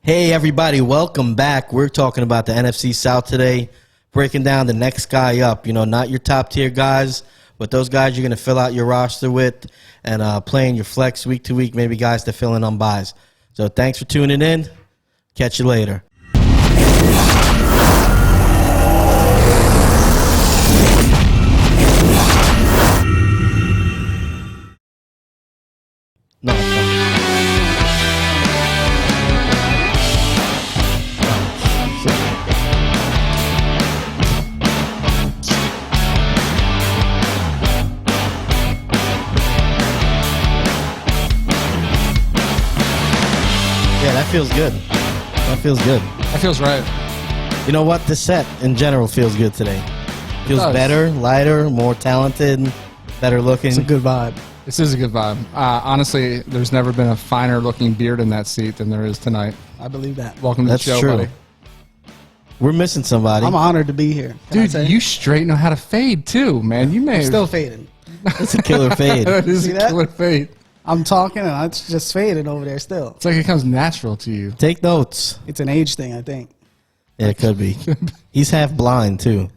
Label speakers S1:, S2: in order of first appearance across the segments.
S1: Hey everybody, welcome back. We're talking about the NFC South today, breaking down the next guy up. You know, not your top tier guys, but those guys you're going to fill out your roster with and playing your flex week to week, maybe guys to fill in on buys. So thanks for tuning in. Catch you later. No. Yeah, that feels good. That feels good.
S2: That feels right.
S1: You know what? The set in general feels good today. Feels better, lighter, more talented, better looking.
S3: It's a good vibe.
S2: This is a good vibe. Honestly, there's never been a finer looking beard in that seat than there is tonight.
S3: I believe that.
S2: Welcome to the show,
S1: true.
S2: buddy.
S1: We're missing somebody.
S3: I'm honored to be here.
S2: Dude, you straight know how to fade too, man. You may
S3: still fading.
S1: That's a killer fade.
S2: That is
S3: See
S2: a
S3: that?
S2: killer fade.
S3: I'm talking and it's just fading over there still.
S2: It's like it comes natural to you.
S1: Take notes.
S3: It's an age thing, I think.
S1: Yeah, it could be. He's half blind too.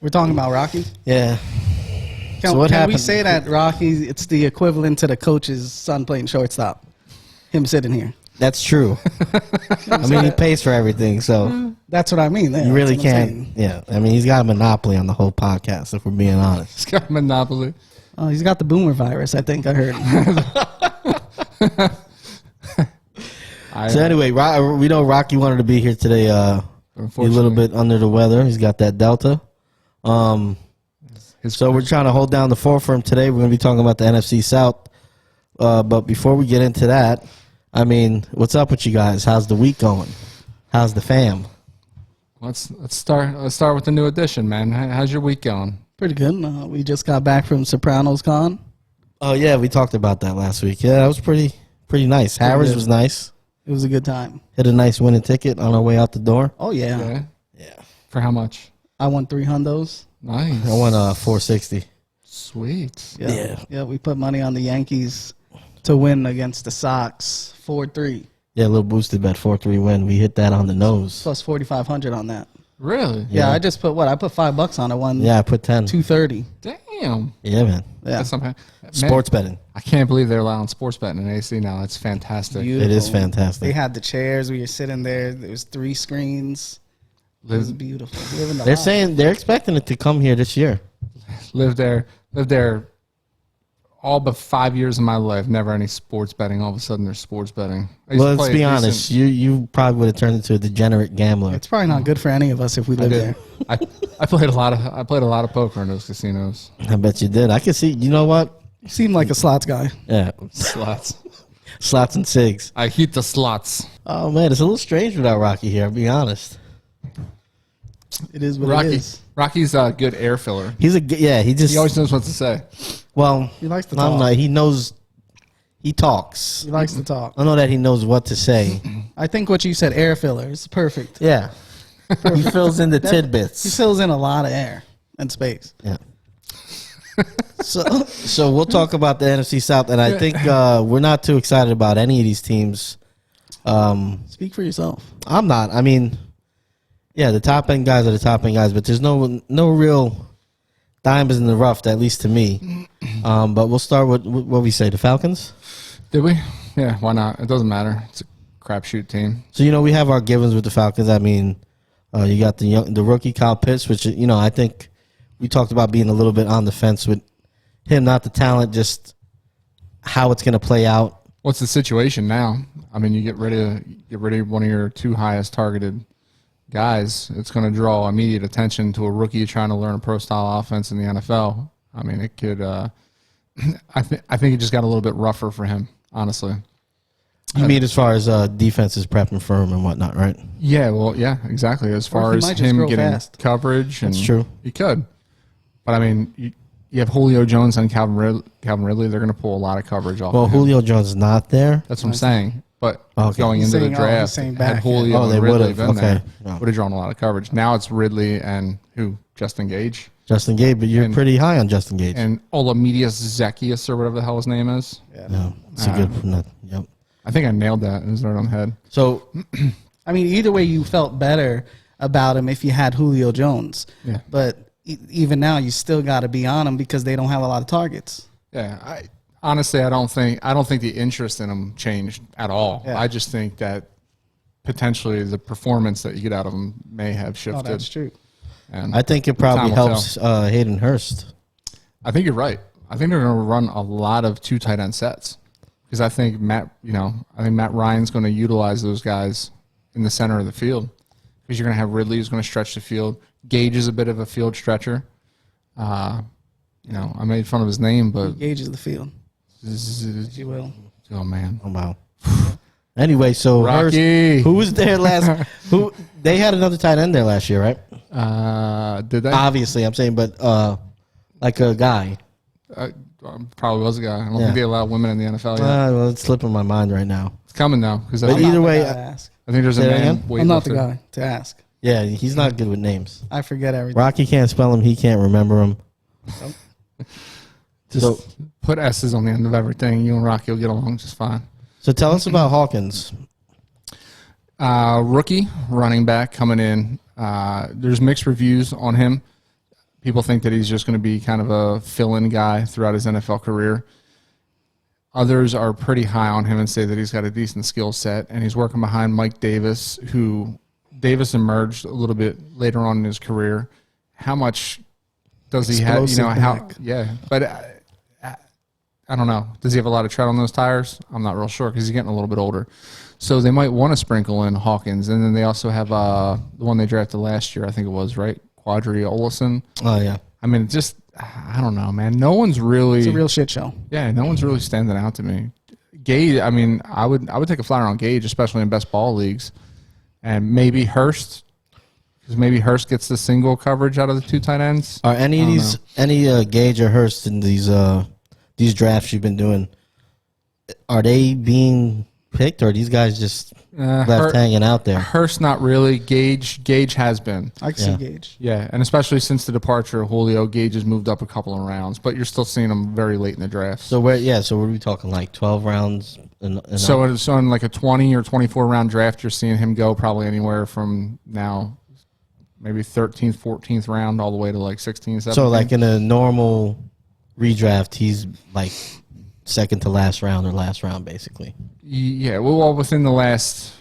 S3: We're talking about Rocky.
S1: Yeah.
S3: Can we say that Rocky, it's the equivalent to the coach's son playing shortstop? Him sitting here.
S1: That's true. I mean, he pays for everything, so
S3: That's what I mean.
S1: you really can't. Yeah, I mean, he's got a monopoly on the whole podcast, if we're being honest.
S2: It's got a monopoly.
S3: Oh, he's got the boomer virus, I think I heard.
S1: So anyway, we know Rocky wanted to be here today. He's a little bit under the weather. He's got that Delta. So we're trying to hold down the fort for him today. We're going to be talking about the NFC South. But before we get into that, I mean, what's up with you guys? How's the week going? How's the fam?
S2: Let's start with the new edition, man. How's your week going?
S3: Pretty good. We just got back from Sopranos Con.
S1: Oh yeah, we talked about that last week. Yeah, that was pretty nice. Harris was nice.
S3: It was a good time.
S1: Hit a nice winning ticket on our way out the door.
S3: Oh, yeah.
S1: Yeah.
S2: For how much?
S3: I won 3 hundos.
S2: Nice.
S1: I won 460.
S2: Sweet.
S3: Yeah, we put money on the Yankees to win against the Sox 4-3.
S1: Yeah, a little boosted bet 4-3 win. We hit that on the nose.
S3: Plus 4,500 on that.
S2: Really?
S3: Yeah, I just put I put $5 on it. Won.
S1: Yeah, I put 10.
S3: 230.
S2: Damn.
S1: Yeah, man.
S3: Yeah.
S2: That's something.
S1: Sports betting.
S2: I can't believe they're allowing sports betting in AC now. That's fantastic.
S3: Beautiful.
S1: It is fantastic.
S3: They had the chairs. We were sitting there. There was 3 screens. It was beautiful.
S1: They're expecting it to come here this year.
S2: Lived there all but 5 years of my life. Never any sports betting. All of a sudden, there's sports betting.
S1: Well, let's be honest. You probably would have turned into a degenerate gambler.
S3: It's probably not good for any of us if we lived there.
S2: I played a lot of poker in those casinos.
S1: I bet you did. I could see. You know what?
S3: You seem like a slots guy.
S1: Yeah,
S2: Slots.
S1: slots and cigs.
S2: I hate the slots.
S1: Oh man, it's a little strange without Rocky here. I'll be honest.
S3: It is what it is.
S2: Rocky's a good air filler.
S1: He
S2: always knows what to say.
S1: Well,
S3: He likes to
S1: I don't
S3: talk.
S1: know. He knows. He talks.
S3: He likes to talk.
S1: I know that he knows what to say.
S3: I think what you said, air filler, is perfect.
S1: Yeah, he fills in the
S3: He
S1: tidbits.
S3: fills in a lot of air and space.
S1: Yeah. So we'll talk about the NFC South, and I think we're not too excited about any of these teams.
S3: Speak for yourself.
S1: I'm not. I mean, yeah, the top end guys are the top end guys, but there's no real diamonds in the rough, at least to me. But we'll start with what we say, the Falcons.
S2: Did we? Yeah, why not? It doesn't matter. It's a crapshoot team.
S1: So, we have our givens with the Falcons. I mean, you got the rookie Kyle Pitts, which, I think we talked about being a little bit on the fence with him, not the talent, just how it's going to play out.
S2: What's the situation now? I mean, you get rid of one of your 2 highest targeted guys. It's going to draw immediate attention to a rookie trying to learn a pro style offense in the NFL. I mean, it could. I think it just got a little bit rougher for him, honestly.
S1: You mean as far as defenses prepping for him and whatnot, right?
S2: Yeah, well, yeah, exactly. As far as him getting coverage, and
S1: that's true.
S2: He could, but I mean, you have Julio Jones and Calvin Ridley. They're going to pull a lot of coverage off.
S1: Well,
S2: of him.
S1: Julio Jones is not there.
S2: That's what I'm saying. But going
S3: He's
S2: into the
S3: saying,
S2: draft, had Julio and Ridley been there, would have drawn a lot of coverage. Now it's Ridley and who? Justin Gage.
S1: Justin Gage, but you're pretty high on Justin Gage.
S2: And Olamide Zaccheaus or whatever the hell his name is.
S1: Yeah, no, it's a good. Yep.
S2: I think I nailed that. It was right on the head.
S1: So,
S3: I mean, either way, you felt better about him if you had Julio Jones.
S2: Yeah.
S3: But even now, you still got to be on him because they don't have a lot of targets.
S2: Yeah. Honestly, I don't think the interest in him changed at all.
S3: Yeah.
S2: I just think that potentially the performance that you get out of him may have shifted.
S3: Oh, that's true.
S2: And
S1: I think it probably helps Hayden Hurst.
S2: I think you're right. I think they're going to run a lot of 2 tight end sets because I think Matt Ryan's going to utilize those guys in the center of the field because you're going to have Ridley who's going to stretch the field. Gage is a bit of a field stretcher. I made fun of his name, but
S3: Gage is the field. You will.
S2: Oh man!
S1: Oh wow. Anyway, so
S2: Rocky,
S1: Hurst, who was there last? They had another tight end there last year, right?
S2: Did they?
S1: Obviously, I'm saying, but like a guy.
S2: Probably was a guy. I don't think they allow women in the NFL yet.
S1: Well, it's slipping my mind right now.
S2: It's coming though, because
S1: either way,
S2: I think there's a man.
S3: I'm not the guy to ask.
S1: Yeah, he's not good with names.
S3: I forget everything.
S1: Rocky can't spell them. He can't remember them.
S2: Just put S's on the end of everything. You and Rocky will get along just fine.
S1: So tell us about Hawkins.
S2: Rookie running back coming in. There's mixed reviews on him. People think that he's just going to be kind of a fill-in guy throughout his NFL career. Others are pretty high on him and say that he's got a decent skill set, and he's working behind Mike Davis, who Davis emerged a little bit later on in his career. How much does he have? But I don't know. Does he have a lot of tread on those tires? I'm not real sure because he's getting a little bit older. So they might want to sprinkle in Hawkins, and then they also have the one they drafted last year, I think it was, right? Quadri Olison.
S1: Oh, yeah.
S2: I mean, just, I don't know, man. No one's really...
S3: It's a real shit show.
S2: Yeah, no one's really standing out to me. Gage, I mean, I would take a flyer on Gage, especially in best ball leagues. And maybe Hurst, because maybe Hurst gets the single coverage out of the 2 tight ends.
S1: Are any of these, Gage or Hurst in these drafts you've been doing, are they being picked, or are these guys just left hanging out there?
S2: Hurst, not really. Gage has been.
S3: I can see Gage.
S2: Yeah, and especially since the departure of Julio, Gage has moved up a couple of rounds, but you're still seeing him very late in the draft.
S1: So what are we talking, like 12 rounds?
S2: So in like a 20 or 24 round draft, you're seeing him go probably anywhere from now maybe 13th, 14th round all the way to like 16th, 17th.
S1: So like in a normal redraft, he's like second to last round or last round, basically.
S2: Yeah, well, within the last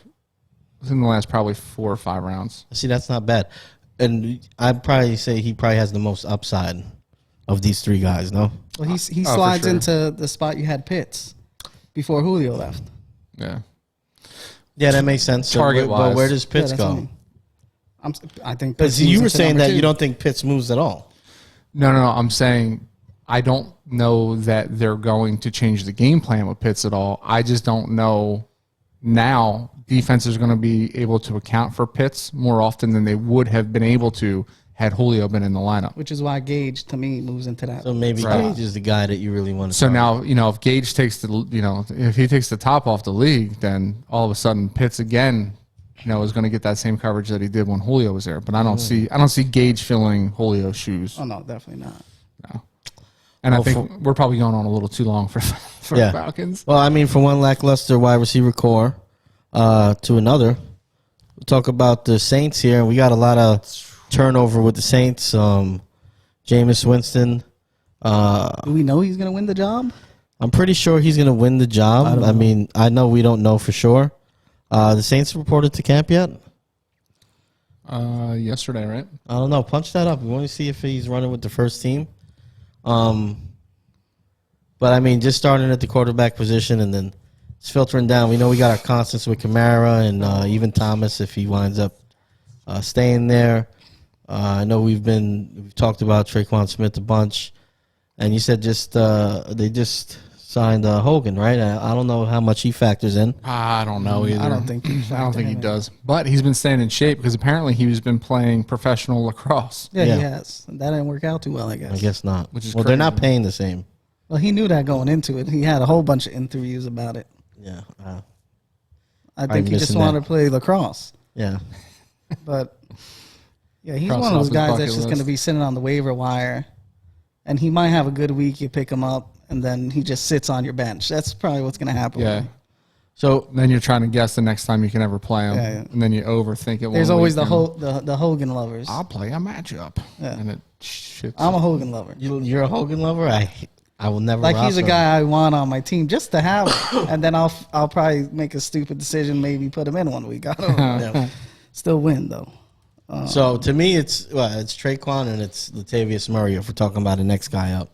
S2: probably 4 or 5 rounds.
S1: See, that's not bad. And I'd probably say he probably has the most upside of these 3 guys, no?
S3: Well, he slides into the spot you had Pitts before Julio left.
S2: Yeah.
S1: Yeah, that makes sense.
S2: Target-wise.
S1: But where does Pitts go?
S3: I think
S1: because you were saying that you don't think Pitts moves at all.
S2: No. I'm saying I don't know that they're going to change the game plan with Pitts at all. I just don't know now defense is going to be able to account for Pitts more often than they would have been able to had Julio been in the lineup.
S3: Which is why Gage, to me, moves into that.
S1: So maybe Gage is the guy that you really want to
S2: So now, if Gage takes if he takes the top off the league, then all of a sudden Pitts again, is going to get that same coverage that he did when Julio was there. But I don't see Gage filling Julio's shoes.
S3: Oh, no, definitely not.
S2: No. And I think we're probably going on a little too long for the Falcons.
S1: Well, I mean, from one lackluster wide receiver core to another, we'll talk about the Saints here. And we got a lot of turnover with the Saints. Jameis Winston.
S3: Do we know he's going to win the job?
S1: I'm pretty sure he's going to win the job. I mean, I know we don't know for sure. The Saints reported to camp yet?
S2: Yesterday, right?
S1: I don't know. Punch that up. We want to see if he's running with the first team. But I mean, just starting at the quarterback position and then it's filtering down. We know we got our constants with Kamara and even Thomas if he winds up staying there. I know we've talked about Traquan Smith a bunch, and you said they just signed Hogan, right? I don't know how much he factors in.
S2: I don't know either.
S3: I don't think
S2: he does. But he's been staying in shape because apparently he's been playing professional lacrosse.
S3: Yeah, he has. That didn't work out too well, I guess.
S1: I guess not.
S2: Which is
S1: they're not paying the same.
S3: Well, he knew that going into it. He had a whole bunch of interviews about it.
S1: Yeah.
S3: I think he just wanted to play lacrosse.
S1: Yeah.
S3: But, yeah, he's one of those guys that's just going to be sitting on the waiver wire, and he might have a good week. You pick him up, and then he just sits on your bench. That's probably what's going to happen.
S2: Yeah.
S1: So
S2: then you're trying to guess the next time you can ever play him, and then you overthink it.
S3: There's always the Hogan lovers.
S2: I'll play a matchup, and it shits.
S3: I'm a Hogan lover.
S1: You're a Hogan lover. I will never
S3: like he's a
S1: him.
S3: guy I want on my team just to have him. And then I'll probably make a stupid decision, maybe put him in one week. I don't know.
S1: Yeah.
S3: Still win though.
S1: So to me, it's Traquan and it's Latavius Murray if we're talking about the next guy up.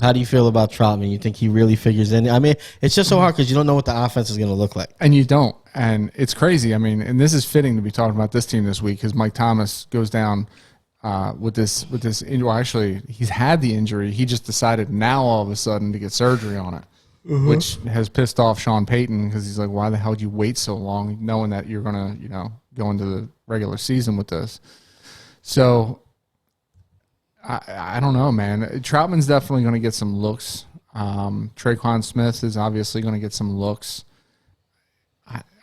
S1: How do you feel about Troutman? You think he really figures in? I mean, it's just so hard because you don't know what the offense is going to look like.
S2: And you don't. And it's crazy. I mean, and this is fitting to be talking about this team this week because Mike Thomas goes down with this injury. Well, actually, he's had the injury. He just decided now all of a sudden to get surgery on it, which has pissed off Sean Payton because he's like, why the hell did you wait so long knowing that you're going to, go into the regular season with this? So I don't know, man. Troutman's definitely going to get some looks. Traquan Smith is obviously going to get some looks.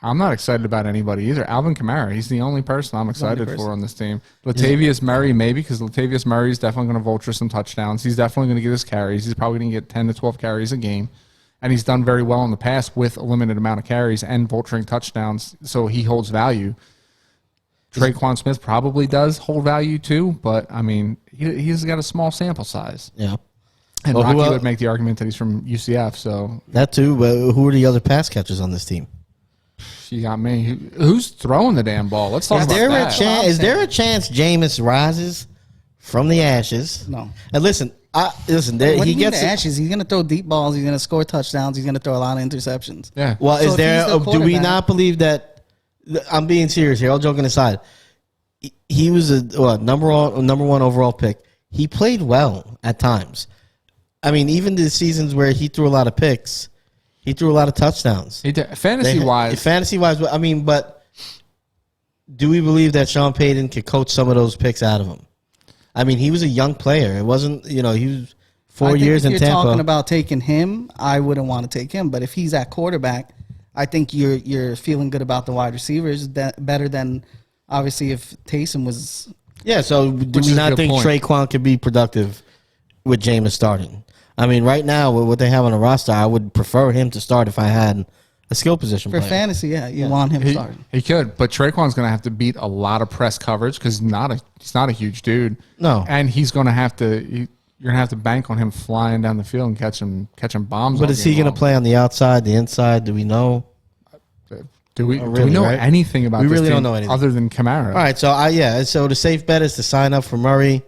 S2: I'm not excited about anybody either. Alvin Kamara, he's the only person I'm excited for on this team. Latavius Murray, maybe, because Latavius Murray is definitely going to vulture some touchdowns. He's definitely going to get his carries. He's probably going to get 10 to 12 carries a game. And he's done very well in the past with a limited amount of carries and vulturing touchdowns, so he holds value. Traquan Smith probably does hold value too, but, I mean, he's got a small sample size.
S1: Yeah.
S2: And Rocky would make the argument that he's from UCF, so.
S1: That too, but who are the other pass catchers on this team?
S2: You got me. Who's throwing the damn ball? Let's talk about that.
S1: Is there a chance Jameis rises from the ashes?
S3: No.
S1: And listen,
S3: he gets the ashes. He's going to throw deep balls. He's going to score touchdowns. He's going to throw a lot of interceptions.
S2: Yeah.
S1: Well, so do we not believe that? I'm being serious here. All joking aside, he was a number one overall pick. He played well at times. I mean, even the seasons where he threw a lot of picks, he threw a lot of touchdowns. Fantasy-wise, I mean, but do we believe that Sean Payton could coach some of those picks out of him? I mean, he was a young player. It wasn't, he was 4 years in Tampa.
S3: If you're talking about taking him, I wouldn't want to take him. But if he's at quarterback, I think you're feeling good about the wide receivers better than, obviously, if Taysom was.
S1: Yeah, so do we not think Traquan could be productive with Jameis starting? I mean, right now, with what they have on the roster, I would prefer him to start if I had a skill position player.
S3: For fantasy, you want him starting.
S2: He could, but Traquan's going to have to beat a lot of press coverage because he's not a huge dude.
S1: No.
S2: And he's going to have to you're going to have to bank on him flying down the field and catching bombs.
S1: But is he going to play on the outside, the inside? Do we know?
S2: Do we know anything about this
S1: really
S2: team
S1: don't know anything
S2: other than Kamara?
S1: All right, so the safe bet is to sign up for Murray,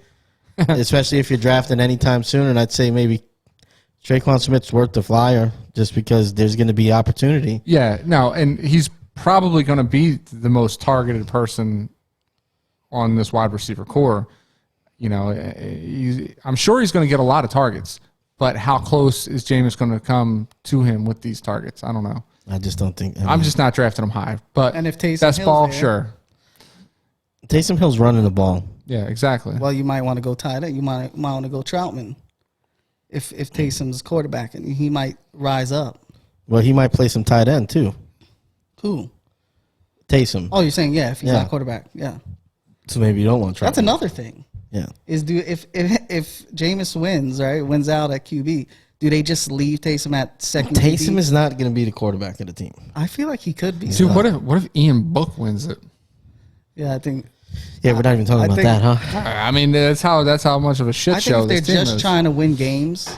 S1: especially if you're drafting anytime soon. And I'd say maybe Traquan Smith's worth the flyer just because there's going to be opportunity.
S2: Yeah, no, and he's probably going to be the most targeted person on this wide receiver core. I'm sure he's going to get a lot of targets, but how close is Jameis going to come to him with these targets? I don't know.
S1: I just don't think.
S2: I'm just not drafting him high. But
S3: and if Taysom
S2: best
S3: Hill's
S2: ball,
S3: there,
S2: sure.
S1: Taysom Hill's running the ball.
S2: Yeah, exactly.
S3: Well, you might want to go tight end. You might want to go Troutman. If Taysom's quarterback, and he might rise up.
S1: Well, he might play some tight end too.
S3: Who?
S1: Taysom.
S3: Oh, you're saying if he's not quarterback, yeah.
S1: So maybe you don't want Troutman.
S3: That's another thing.
S1: Yeah.
S3: If Jameis wins out at QB, do they just leave Taysom at second?
S1: Taysom
S3: QB?
S1: is not going to be the quarterback of the team.
S3: I feel like he could be.
S2: Dude, what if Ian Book wins it?
S3: Yeah, I think.
S1: Yeah, we're not even talking about that, huh?
S2: I mean, that's how much of a shit show
S3: I think
S2: this
S3: they're
S2: team
S3: just
S2: is.
S3: trying to win games,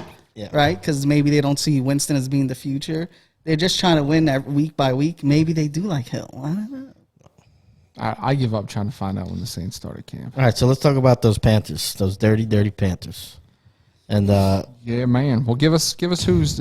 S3: right? Because maybe they don't see Winston as being the future. They're just trying to win week by week. Maybe they do like Hill. I don't know.
S2: I give up trying to find out when the Saints started camp.
S1: All right, so let's talk about those Panthers, those dirty, dirty Panthers. And
S2: yeah, man. Well, give us who's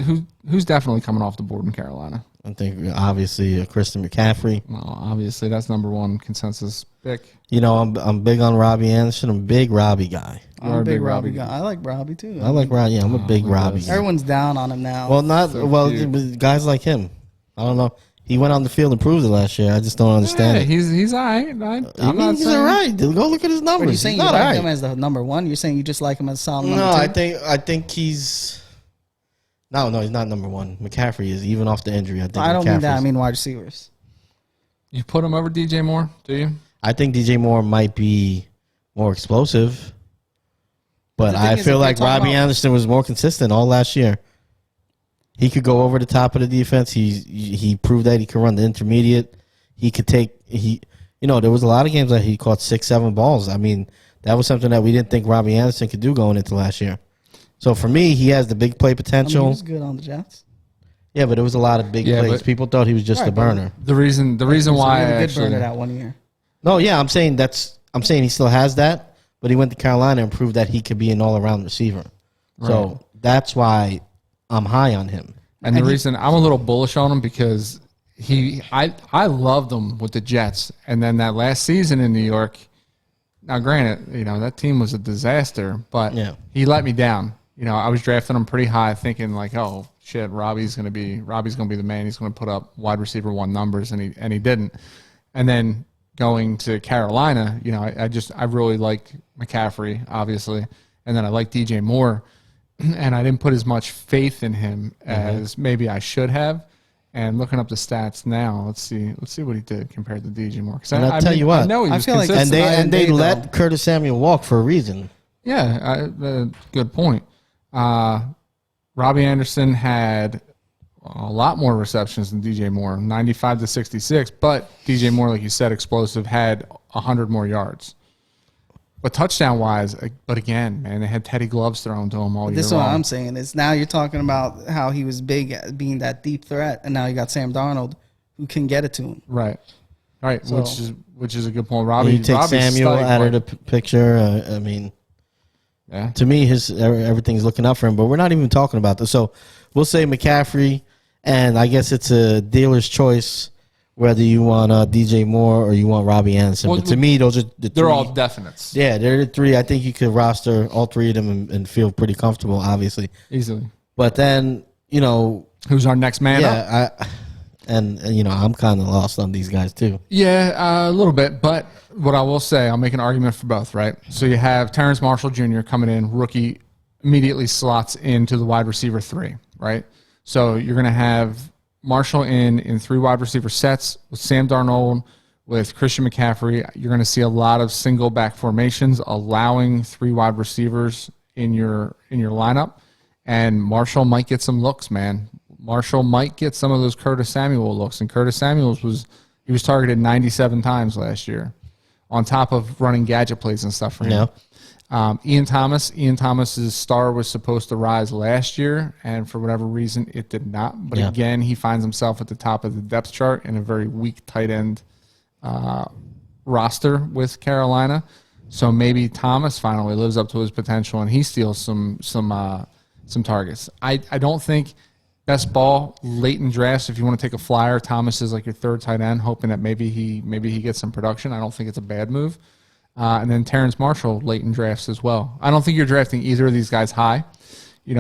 S2: definitely coming off the board in Carolina.
S1: I think obviously Christian McCaffrey.
S2: Well, obviously that's number one consensus pick.
S1: I'm big on Robbie Anderson. I'm a big Robbie guy.
S3: I'm a big Robbie guy. I like Robbie too.
S1: I like Robbie. Yeah, I'm a big Robbie guy.
S3: Everyone's down on him now.
S1: Well, guys like him. I don't know. He went on the field and proved it last year. I just don't understand it.
S2: He's all right.
S1: He's all right. Go look at his numbers.
S3: Are you saying you like him as the number one? You're saying you just like him as solid number two?
S1: I think he's. No, he's not number one. McCaffrey is, even off the injury.
S3: I don't mean that. I mean wide receivers.
S2: You put him over DJ Moore, do you?
S1: I think DJ Moore might be more explosive, but I feel like Robbie Anderson was more consistent all last year. He could go over the top of the defense. He proved that he could run the intermediate. He could take there was a lot of games that he caught 6-7 balls. I mean, that was something that we didn't think Robbie Anderson could do going into last year. So for me, he has the big play potential.
S3: he was good on the Jets.
S1: Yeah, but it was a lot of big plays. People thought he was just a burner.
S2: The reason why I
S3: good burner that 1 year.
S1: No, yeah, I'm saying he still has that, but he went to Carolina and proved that he could be an all-around receiver. Right. So that's why I'm high on him.
S2: And the reason I'm a little bullish on him because I loved him with the Jets, and then that last season in New York. Now, granted, that team was a disaster, but he let me down. I was drafting him pretty high, thinking like, oh shit, Robbie's gonna be the man. He's gonna put up wide receiver 1 numbers, and he didn't. And then going to Carolina, I really like McCaffrey, obviously, and then I like DJ Moore, and I didn't put as much faith in him as maybe I should have. And looking up the stats now, let's see what he did compared to DJ Moore.
S1: And I'll tell you what,
S2: I know he was
S3: feel like
S2: consistent.
S1: they let Curtis Samuel walk for a reason.
S2: Yeah, good point. Robbie Anderson had a lot more receptions than DJ Moore, 95 to 66. But DJ Moore, like you said, explosive, had 100 more yards. But touchdown-wise, but again, man, they had Teddy Gloves thrown to him all year long.
S3: This is what I'm saying. Is now you're talking about how he was big at being that deep threat, and now you got Sam Darnold who can get it to him.
S2: Right.
S3: So,
S2: which is a good point. Robbie,
S1: you take Samuel out of the picture. To me, everything's looking up for him. But we're not even talking about this. So we'll say McCaffrey, and I guess it's a dealer's choice whether you want DJ Moore or you want Robbie Anderson. But to me, those are the 3.
S2: They're all definites.
S1: Yeah, they're the 3. I think you could roster all 3 of them and feel pretty comfortable, obviously.
S2: Easily.
S1: But then,
S2: who's our next man up?
S1: I'm kind of lost on these guys too.
S2: Yeah, a little bit. But what I will say, I'll make an argument for both, right? So you have Terrence Marshall Jr. coming in, rookie, immediately slots into the wide receiver 3, right? So you're going to have Marshall in 3 wide receiver sets with Sam Darnold, with Christian McCaffrey. You're going to see a lot of single back formations, allowing 3 wide receivers in your lineup. And Marshall might get some looks, man. Marshall might get some of those Curtis Samuel looks. And Curtis Samuel was targeted 97 times last year, on top of running gadget plays and stuff for him.
S1: Yeah.
S2: Ian Thomas's star was supposed to rise last year, and for whatever reason, it did not. But again, he finds himself at the top of the depth chart in a very weak tight end roster with Carolina. So maybe Thomas finally lives up to his potential, and he steals some targets. I don't think best ball late in drafts. If you want to take a flyer, Thomas is like your 3rd tight end, hoping that maybe he gets some production. I don't think it's a bad move. And then Terrence Marshall late in drafts as well. I don't think you're drafting either of these guys high.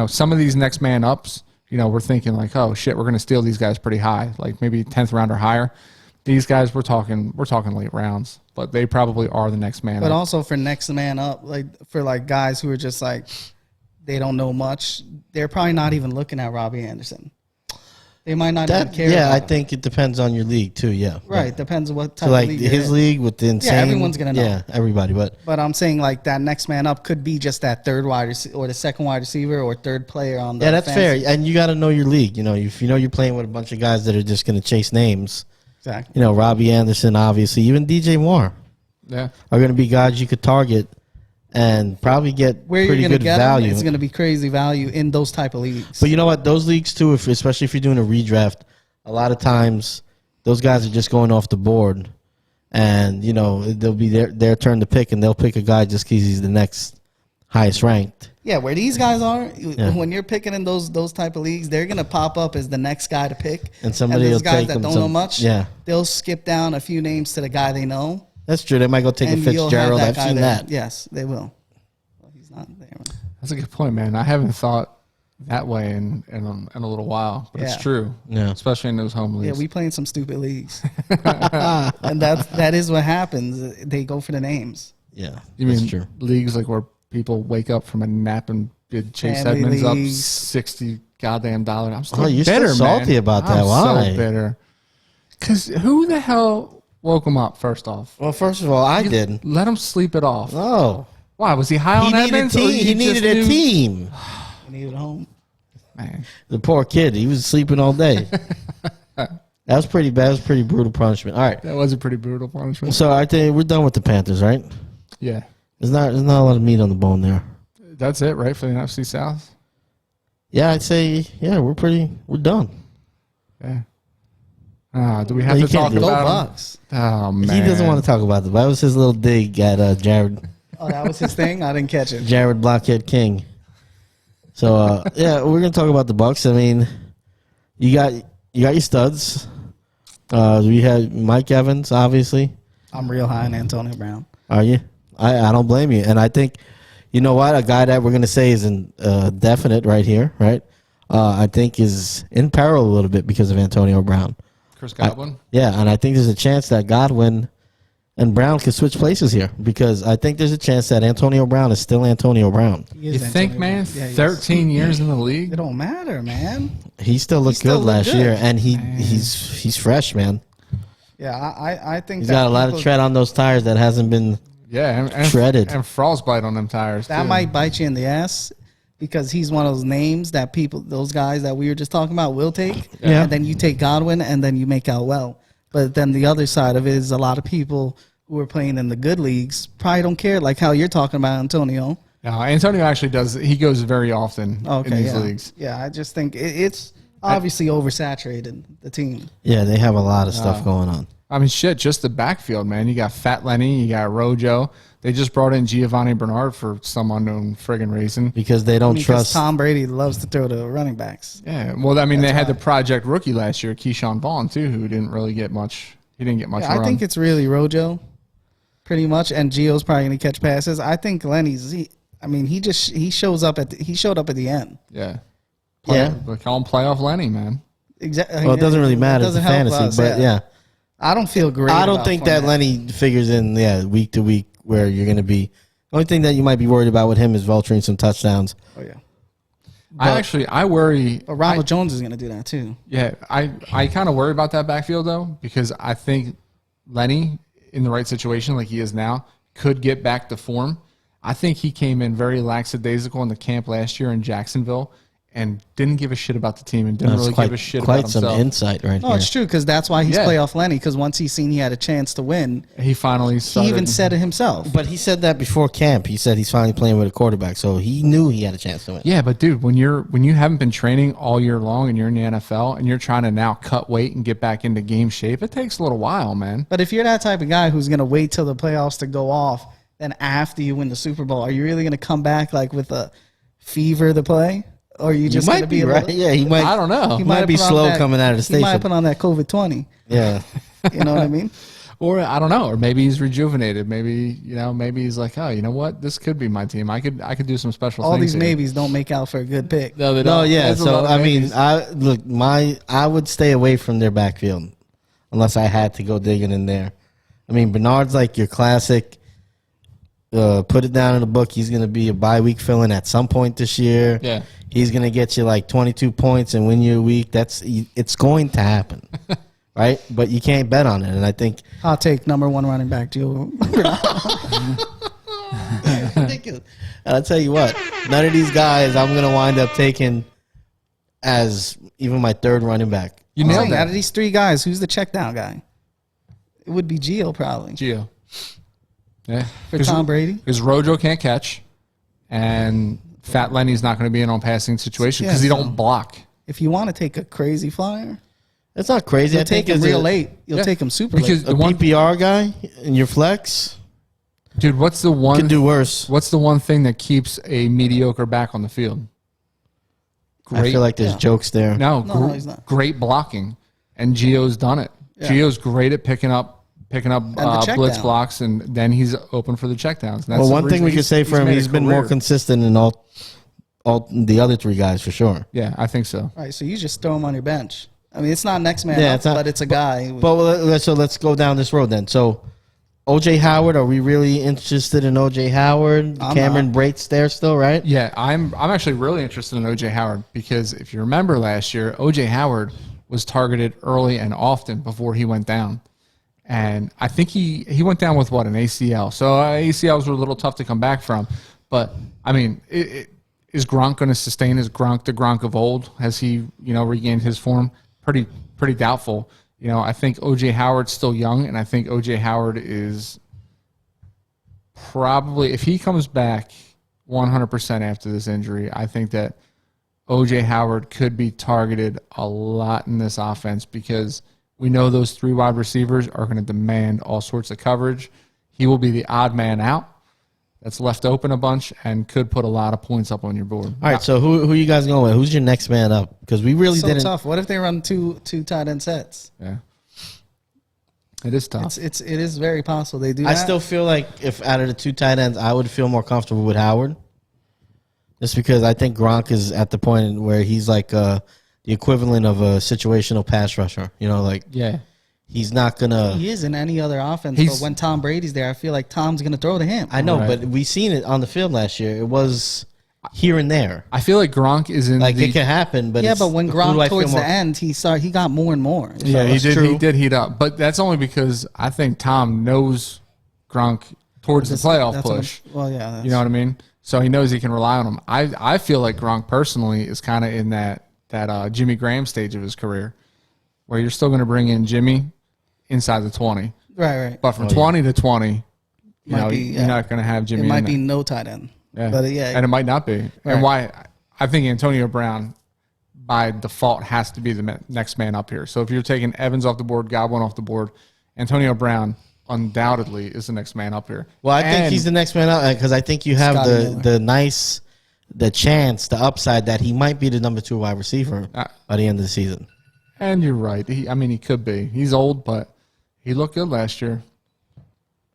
S2: Some of these next man ups, we're thinking like, oh shit, we're going to steal these guys pretty high, like maybe 10th round or higher. These guys, we're talking late rounds, but they probably are the next man up.
S3: But also for next man up, like for like guys who are just like, they don't know much, they're probably not even looking at Robbie Anderson. They might not even care.
S1: Yeah, I
S3: him.
S1: think it depends on your league too. Yeah,
S3: right. Depends on what type
S1: so like
S3: of league
S1: his league with the insane.
S3: Yeah, everyone's gonna know.
S1: Yeah, everybody. But
S3: I'm saying like that next man up could be just that 3rd wide receiver or the 2nd wide receiver or 3rd player on the.
S1: Yeah, that's fair. And you got to know your league. If you're playing with a bunch of guys that are just going to chase names.
S3: Exactly.
S1: Robbie Anderson, obviously, even DJ Moore.
S2: Yeah, are
S1: going to be guys you could target and probably get pretty good value.
S3: It's going to be crazy value in those type of leagues.
S1: But you know what? Those leagues too, especially if you're doing a redraft. A lot of times, those guys are just going off the board, and they'll be their turn to pick, and they'll pick a guy just because he's the next highest ranked.
S3: Yeah, where these guys are, when you're picking in those type of leagues, they're gonna pop up as the next guy to pick.
S1: And somebody will
S3: guys
S1: take
S3: that
S1: them.
S3: don't know much.
S1: Yeah,
S3: they'll skip down a few names to the guy they know.
S1: That's true. They might go take a Fitzgerald. I've seen that.
S3: Yes, they will. Well, he's not there.
S2: That's a good point, man. I haven't thought that way in a little while, but it's true.
S1: Yeah,
S2: especially in those home leagues.
S3: Yeah, we play in some stupid leagues, and that is what happens. They go for the names.
S1: Yeah,
S2: you mean
S1: true.
S2: Leagues like where people wake up from a nap and bid Chase
S3: Family
S2: Edmonds
S3: leagues.
S2: up $60 goddamn. I'm still
S1: you're
S2: bitter,
S1: still salty
S2: man.
S1: about that.
S2: I'm
S1: Why?
S2: so bitter. Because who the hell woke him up? First off,
S1: well, first of all, I did.
S2: Let him sleep it off.
S1: Oh,
S2: why was he high on Edmonds?
S1: He needed a team.
S3: He needed a home.
S2: Man.
S1: The poor kid. He was sleeping all day. That was pretty bad. That was pretty brutal punishment. All right.
S2: That was a pretty brutal punishment.
S1: So I think we're done with the Panthers, right?
S2: Yeah.
S1: There's not a lot of meat on the bone there.
S2: That's it, right, for the NFC South?
S1: Yeah, I'd say, we're done.
S2: Yeah. Do we have
S1: You
S2: to
S1: can't
S2: talk
S1: do it.
S3: Go
S2: about
S3: Bucks.
S2: him? Oh, man.
S1: He doesn't want to talk about that. That was his little dig at Jared.
S3: Oh, that was his thing? I didn't catch it.
S1: Jared Blockhead King. So we're gonna talk about the Bucks. I mean, you got your studs. We had Mike Evans, obviously.
S3: I'm real high on Antonio Brown.
S1: Are you? I don't blame you. And I think, you know what, a guy that we're gonna say is definite right here, right? I think is in peril a little bit because of Antonio Brown.
S2: Chris Godwin?
S1: And I think there's a chance that Godwin and Brown could switch places here because I think there's a chance that Antonio Brown is still Antonio Brown.
S3: He is
S2: You think,
S3: Antonio
S2: man?
S3: Brown. Yeah, he is.
S2: 13 years in the league?
S3: It don't matter, man.
S1: He still looked
S3: still
S1: good
S3: looked
S1: last
S3: good.
S1: year, and he's fresh, man.
S3: Yeah, I think
S1: He's got a lot of tread on those tires that hasn't been.
S2: Yeah, and
S1: Shredded.
S2: And frostbite on them tires,
S3: that
S2: too.
S3: might bite you in the ass because he's one of those names that those guys that we were just talking about will take.
S1: Yeah.
S3: And then you take Godwin and then you make out well. But then the other side of it is a lot of people who are playing in the good leagues probably don't care, like how you're talking about Antonio.
S2: No, Antonio actually does. He goes very often in these leagues.
S3: Yeah, I just think it's obviously oversaturated, the team.
S1: Yeah, they have a lot of stuff going on.
S2: I mean, shit, just the backfield, man. You got Fat Lenny, you got Rojo. They just brought in Giovanni Bernard for some unknown friggin' reason.
S1: Because they don't
S3: Because
S1: trust.
S3: Tom Brady loves to throw to running backs.
S2: Yeah, well, I mean, they had the project rookie last year, Keyshawn Vaughn, too, who didn't really get much. He didn't get much
S3: Yeah,
S2: run.
S3: I think it's really Rojo, pretty much, and Gio's probably going to catch passes. I think Lenny's. He shows up he showed up at the end.
S2: Yeah.
S1: Yeah.
S2: We call him Playoff Lenny, man.
S3: Exactly.
S1: Well, it doesn't really matter to fantasy, but yeah.
S3: I don't feel great.
S1: I don't
S3: about
S1: think that
S3: Fournette.
S1: Lenny figures in, week to week where you're going to be. The only thing that you might be worried about with him is vulturing some touchdowns.
S3: Oh yeah,
S2: I worry.
S3: but Ronald Jones is going to do that too.
S2: Yeah, I kind of worry about that backfield, though, because I think Lenny, in the right situation like he is now, could get back to form. I think he came in very lackadaisical in the camp last year in Jacksonville and didn't give a shit about the team and didn't
S1: That's
S2: really give a shit about
S1: quite some
S2: himself.
S1: insight right
S3: No,
S1: here.
S3: it's true because that's why he's
S2: Yeah.
S3: playoff Lenny. Because once he's seen he had a chance to win,
S2: He finally started.
S3: he even said it himself.
S1: But he said that before camp. He said he's finally playing with a quarterback, so he knew he had a chance to win.
S2: Yeah, but dude, when you haven't been training all year long and you're in the NFL and you're trying to now cut weight and get back into game shape, it takes a little while, man.
S3: But if you're that type of guy who's going to wait till the playoffs to go off, then after you win the Super Bowl, are you really going to come back like with a fever to play? Or are you just going to be a
S1: right.
S3: little-
S1: Yeah, he might.
S2: I don't know.
S1: He might be
S3: put on
S1: slow
S3: that-
S1: coming out of the
S3: He might
S1: station.
S3: put on that COVID-20.
S1: Yeah.
S3: You know what I mean?
S2: Or I don't know, or maybe he's rejuvenated. Maybe maybe he's like, oh, you know what, this could be my team. I could do some special
S3: All
S2: things.
S3: these
S2: here.
S3: maybes don't make out for a good pick.
S2: No, they
S1: No,
S2: don't.
S1: yeah.
S2: There's a lot
S1: So
S2: of
S1: I mean,
S2: maybes.
S1: I would stay away from their backfield unless I had to go digging in there. I mean, Bernard's like your classic. Put it down in the book. He's going to be a bye week fill-in at some point this year.
S2: Yeah.
S1: He's going to get you like 22 points and win you a week. It's going to happen, right? But you can't bet on it. And I think
S3: I'll take number one running back, Joe.
S1: ridiculous. And I'll tell you what, none of these guys I'm going to wind up taking as even my third running back.
S2: You
S3: I'm
S2: nailed
S3: saying,
S2: that.
S3: out of these three guys, who's the check down guy? It would be Gio probably.
S2: Gio. Yeah.
S3: For Tom Brady?
S2: Because Rojo can't catch, and Fat Lenny's not going to be in on passing situation because he
S3: Yeah,
S2: don't block.
S3: If you want to take a crazy flyer,
S1: It's not crazy.
S3: you'll
S1: I think
S3: take him
S1: as
S3: real
S1: a,
S3: late. You'll
S2: Yeah.
S3: take him super
S2: Because
S3: late.
S1: a
S2: the one
S1: PPR guy in your flex
S2: dude, what's the
S1: can
S2: one?
S1: do worse.
S2: What's the one thing that keeps a mediocre back on the field?
S1: I feel like there's jokes there.
S2: No,
S3: No, he's not.
S2: great blocking, and Gio's done it.
S3: Yeah.
S2: Gio's great at picking up
S3: the check
S2: blitz
S3: down.
S2: blocks, and then he's open for the checkdowns. That's
S1: Well,
S2: the
S1: one thing
S2: reason
S1: we could say for him,
S2: made a
S1: he's been more
S2: career.
S1: consistent than all the other three guys for sure.
S2: Yeah, I think so.
S3: All right, so you just throw him on your bench. I mean, it's not next man
S1: Yeah,
S3: up,
S1: it's not-
S3: but it's a guy.
S1: But let's go down this road then. So, OJ Howard, are we really interested in OJ Howard?
S3: I'm
S1: Cameron
S3: not.
S1: Brate's there still, right?
S2: Yeah, I'm actually really interested in OJ Howard because if you remember last year, OJ Howard was targeted early and often before he went down. And I think he went down with what, an ACL. So ACLs were a little tough to come back from. But I mean, is Gronk going to sustain his Gronk, the Gronk of old? Has he, regained his form? Pretty doubtful. I think O.J. Howard's still young, and I think O.J. Howard is probably, if he comes back 100% after this injury, I think that O.J. Howard could be targeted a lot in this offense because we know those 3 wide receivers are going to demand all sorts of coverage. He will be the odd man out that's left open a bunch and could put a lot of points up on your board.
S1: All right, so who you guys going with? Who's your next man up? Because we really
S3: So
S1: didn't.
S3: tough. What if they run two tight end sets?
S2: Yeah. It is tough.
S3: It is very possible they do.
S1: I
S3: that.
S1: still feel like if out of the 2 tight ends, I would feel more comfortable with Howard. Just because I think Gronk is at the point where he's like the equivalent of a situational pass rusher.
S2: Yeah.
S1: He's not going to.
S3: He is in any other offense,
S2: He's-
S3: but when Tom Brady's there, I feel like Tom's going to throw to him.
S1: I know,
S2: Right.
S1: but we seen it on the field last year. It was here and there.
S2: I feel like Gronk is in
S1: Like
S2: the...
S1: it can happen, but
S3: Yeah,
S1: it's,
S3: but when
S1: who do I
S3: Gronk
S1: feel
S3: towards
S1: more-
S3: the end, he got more and more.
S2: Yeah, he
S1: that's
S2: did.
S1: true.
S2: He did heat up, but that's only because I think Tom knows Gronk towards the playoff
S3: That's
S2: push.
S3: Well, yeah. That's,
S2: You know what I mean? So he knows he can rely on him. I feel like Gronk personally is kind of in that Jimmy Graham stage of his career, where you're still going to bring in Jimmy inside the 20,
S3: right.
S2: but from 20 to 20,
S3: Might be,
S2: you're not going to have Jimmy.
S3: It might
S2: in
S3: be
S2: there.
S3: no tight end.
S2: Yeah.
S3: But yeah,
S2: And it might not be.
S3: Right.
S2: And why? I think Antonio Brown, by default, has to be the next man up here. So if you're taking Evans off the board, Godwin off the board, Antonio Brown undoubtedly is the next man up here.
S1: Well, I think he's the next man out because I think you have
S3: Scotty
S1: the chance, the upside that he might be the number 2 wide receiver by the end of the season.
S2: And you're right. He could be. He's old, but he looked good last year.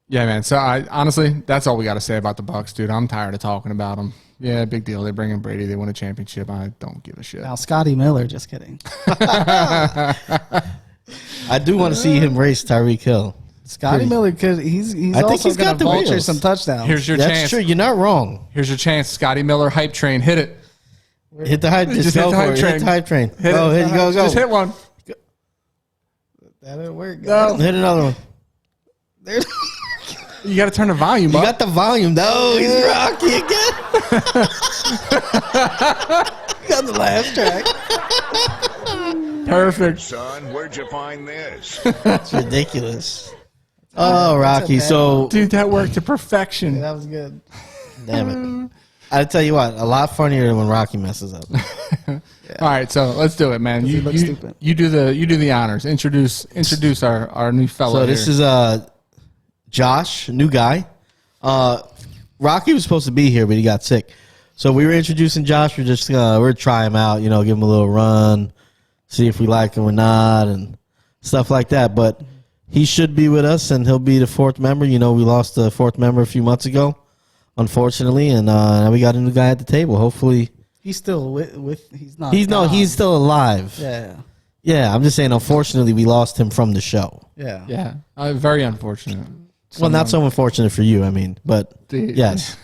S2: Yeah, man. So honestly, that's all we got to say about the Bucs, dude. I'm tired of talking about them. Yeah, big deal. They bring in Brady. They win a championship. I don't give a shit.
S3: now Scotty Miller. Just kidding.
S1: I do want to see him race Tyreek Hill.
S3: Scotty Miller, because he's
S1: I think
S3: also
S1: he's
S3: going
S1: got
S3: to
S1: the
S3: vulture
S1: wheels.
S3: some touchdowns.
S2: Here's your
S1: That's
S2: chance.
S1: true. You're not wrong.
S2: Here's your chance. Scotty Miller hype train. Hit it.
S1: Hit the hype. Just
S2: hit
S1: go
S2: the
S1: for
S2: hype
S1: it.
S2: train.
S1: Hit the hype train.
S2: Hit
S1: Go.
S2: it.
S1: Go.
S2: Just hit one.
S3: that didn't work.
S2: No.
S1: Hit another one.
S3: There's-
S2: You got to turn the volume
S1: You
S2: up.
S1: got the volume. No, he's Rocky again.
S3: You got the last track.
S2: Perfect.
S4: Son, where'd you find this?
S1: It's ridiculous. Oh, Rocky.
S3: bad
S1: So,
S2: Dude, that worked to perfection.
S3: That was good.
S1: damn it. I tell you what, a lot funnier than when Rocky messes up.
S2: All right, so let's do it, man.
S3: he looks stupid.
S2: You do the honors. Introduce our new fellow.
S1: So this
S2: here.
S1: is Josh, new guy. Rocky was supposed to be here, but he got sick. So we were introducing Josh. We're try him out, give him a little run, see if we like him or not, and stuff like that. But he should be with us, and he'll be the 4th member. We lost the 4th member a few months ago, unfortunately, and now we got a new guy at the table. Hopefully,
S3: He's still with he's not.
S1: he's
S3: gone.
S1: still alive.
S3: Yeah.
S1: Yeah, I'm just saying. Unfortunately, we lost him from the show.
S3: Yeah.
S2: yeah, very unfortunate.
S1: Well, not so unfortunate for you, but yes.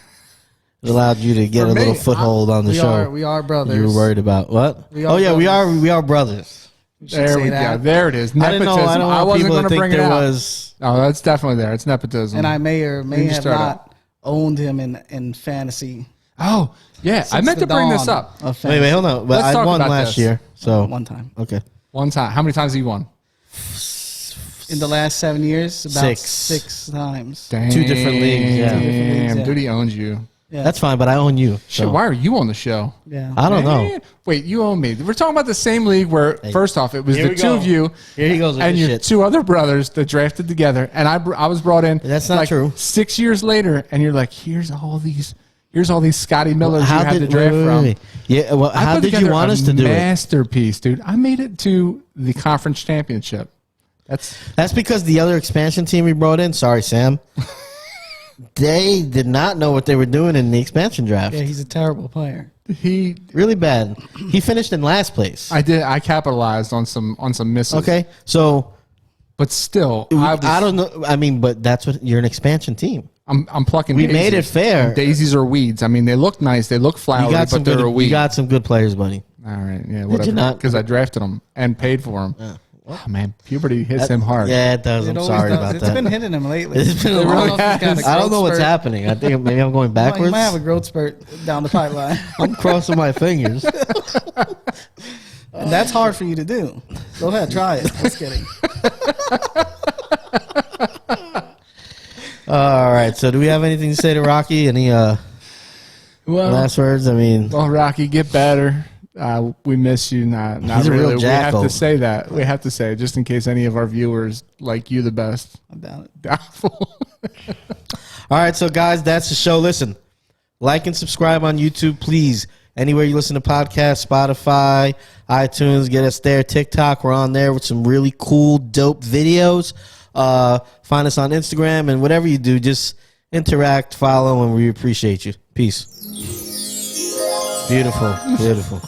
S1: It allowed you to get
S2: For
S1: a little
S2: me,
S1: foothold on the show.
S3: We are brothers.
S1: You were worried about what?
S3: We are
S1: Oh yeah,
S3: brothers.
S1: we are brothers.
S3: should
S2: There
S3: say
S2: we
S3: that.
S2: go. There it is.
S1: I didn't
S2: Nepotism.
S1: know. I don't want
S2: wasn't
S1: people
S2: going
S1: to
S2: to
S1: think
S2: bring it
S1: there
S2: out.
S1: was.
S2: Oh, that's definitely there. It's nepotism.
S3: And I may or may
S2: You
S3: have
S2: start
S3: not owned him in fantasy.
S2: Oh, yeah. I
S3: Since
S2: meant
S3: the
S2: to bring this
S3: dawn
S2: up
S3: of
S1: Wait,
S3: fantasy.
S1: hold on. But
S2: Let's
S1: I
S2: talk
S1: won
S2: about
S1: last
S2: this.
S1: year, so
S3: One time.
S1: okay.
S2: one time. How many times have you won?
S3: In the last 7 years, about
S1: 6.
S3: 6 times.
S2: Damn,
S1: Two different leagues, yeah.
S3: Two different leagues, yeah.
S2: Dude, he owns you.
S3: Yeah.
S1: That's fine, but I own you.
S2: Shit,
S1: So.
S2: why are you on the show?
S3: Yeah.
S1: I don't know.
S2: Man, wait, you own me. We're talking about the same league where, first off, it was
S1: Here
S2: the
S1: we
S2: two
S1: go.
S2: of you
S1: Here he goes with
S2: and
S1: this
S2: your
S1: shit.
S2: 2 other brothers that drafted together. And I was brought in.
S1: That's not
S2: like
S1: true.
S2: 6 years later, and you're like, here's all these Scotty Millers you had to draft
S1: wait,
S2: from.
S1: wait. Yeah. Well,
S2: I
S1: how
S2: put
S1: did you
S2: together
S1: want
S2: a
S1: us to do it?
S2: masterpiece, dude. I made it to the conference championship.
S1: That's because the other expansion team we brought in. Sorry, Sam. They did not know what they were doing in the expansion draft.
S3: Yeah, he's a terrible player.
S2: he.
S1: Really bad. He finished in last place.
S2: I capitalized on some misses.
S1: Okay, so
S2: but still,
S1: I don't know. I mean, but that's what you're an expansion team.
S2: I'm plucking.
S1: We
S2: daisies.
S1: made it fair.
S2: And daisies are weeds. I mean, they look nice. They look flowery,
S1: You got some
S2: but they're
S1: good.
S2: a weed.
S1: You got some good players, buddy.
S2: All right, yeah, whatever.
S1: you not?
S2: Because I drafted them and paid for them. Oh, man, puberty hits him hard.
S1: Yeah, it does.
S3: It
S1: I'm
S3: always
S1: sorry
S3: does.
S1: about
S3: It's
S1: that.
S3: been hitting him lately.
S1: It's been a
S3: I don't
S1: long-
S3: know if he's got a
S1: I don't
S3: growth
S1: know what's
S3: spurt.
S1: happening. I think maybe I'm going
S3: You
S1: backwards.
S3: might have a growth spurt down the pipeline.
S1: I'm crossing my fingers.
S3: And that's hard for you to do. Go ahead, try it. Just kidding.
S1: All right. So, do we have anything to say to Rocky? Any
S2: Well,
S1: last words? I mean,
S2: well, Rocky, get better. We miss you. Not
S1: He's a real
S2: really. We have
S1: jackal.
S2: to say that. We have to say it just in case any of our viewers like you the best.
S3: I doubt it.
S2: Doubtful.
S1: all right. So, guys, that's the show. Listen, like and subscribe on YouTube, please. Anywhere you listen to podcasts, Spotify, iTunes, get us there. TikTok, we're on there with some really cool, dope videos. Find us on Instagram, and whatever you do, just interact, follow, and we appreciate you. Peace. Beautiful, beautiful.